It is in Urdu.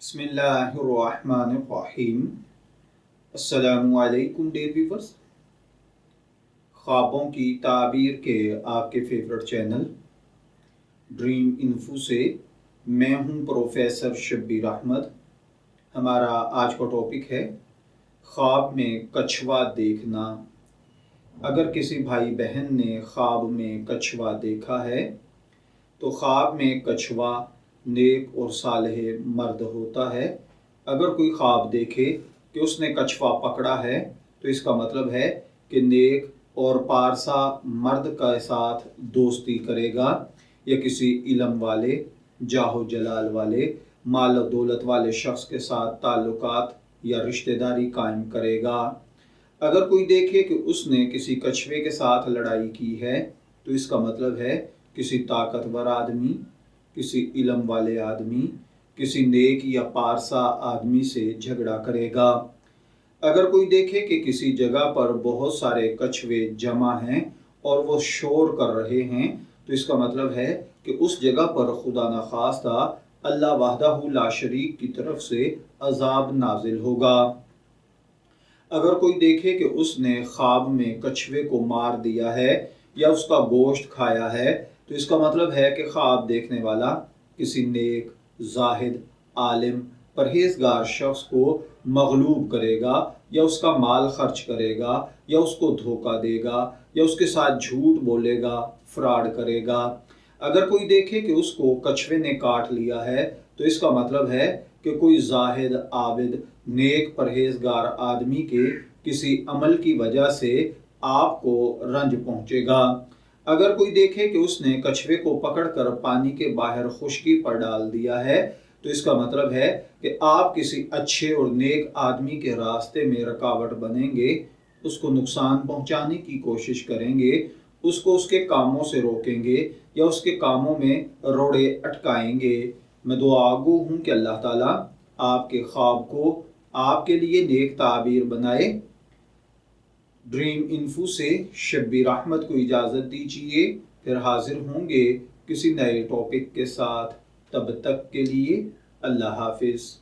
بسم اللہ الرحمن الرحیم۔ السلام علیکم ڈیئر ویورز، خوابوں کی تعبیر کے آپ کے فیورٹ چینل ڈریم انفو سے میں ہوں پروفیسر شبیر احمد۔ ہمارا آج کا ٹاپک ہے خواب میں کچھوا دیکھنا۔ اگر کسی بھائی بہن نے خواب میں کچھوا دیکھا ہے تو خواب میں کچھوا نیک اور صالح مرد ہوتا ہے۔ اگر کوئی خواب دیکھے کہ اس نے کچھوا پکڑا ہے تو اس کا مطلب ہے کہ نیک اور پارسا مرد کے ساتھ دوستی کرے گا یا کسی علم والے، جاہ و جلال والے، مال و دولت والے شخص کے ساتھ تعلقات یا رشتہ داری قائم کرے گا۔ اگر کوئی دیکھے کہ اس نے کسی کچھوے کے ساتھ لڑائی کی ہے تو اس کا مطلب ہے کسی طاقتور آدمی، کسی علم والے آدمی، کسی نیک یا پارسا آدمی سے جھگڑا کرے گا۔ اگر کوئی دیکھے کہ کسی جگہ پر بہت سارے کچھوے جمع ہیں اور وہ شور کر رہے ہیں تو اس کا مطلب ہے کہ اس جگہ پر خدا نخواستہ اللہ وحدہ لا شریک کی طرف سے عذاب نازل ہوگا۔ اگر کوئی دیکھے کہ اس نے خواب میں کچھوے کو مار دیا ہے یا اس کا گوشت کھایا ہے تو اس کا مطلب ہے کہ خواب دیکھنے والا کسی نیک، زاہد، عالم، پرہیزگار شخص کو مغلوب کرے گا یا اس کا مال خرچ کرے گا یا اس کو دھوکہ دے گا یا اس کے ساتھ جھوٹ بولے گا، فراڈ کرے گا۔ اگر کوئی دیکھے کہ اس کو کچھوے نے کاٹ لیا ہے تو اس کا مطلب ہے کہ کوئی زاہد، عابد، نیک، پرہیزگار آدمی کے کسی عمل کی وجہ سے آپ کو رنج پہنچے گا۔ اگر کوئی دیکھے کہ اس نے کچھوے کو پکڑ کر پانی کے باہر خشکی پر ڈال دیا ہے تو اس کا مطلب ہے کہ آپ کسی اچھے اور نیک آدمی کے راستے میں رکاوٹ بنیں گے، اس کو نقصان پہنچانے کی کوشش کریں گے، اس کو اس کے کاموں سے روکیں گے یا اس کے کاموں میں روڑے اٹکائیں گے۔ میں دعا گو ہوں کہ اللہ تعالیٰ آپ کے خواب کو آپ کے لیے نیک تعبیر بنائے۔ ڈریم انفو سے شبیر احمد کو اجازت دیجیے، پھر حاضر ہوں گے کسی نئے ٹاپک کے ساتھ۔ تب تک کے لیے اللہ حافظ۔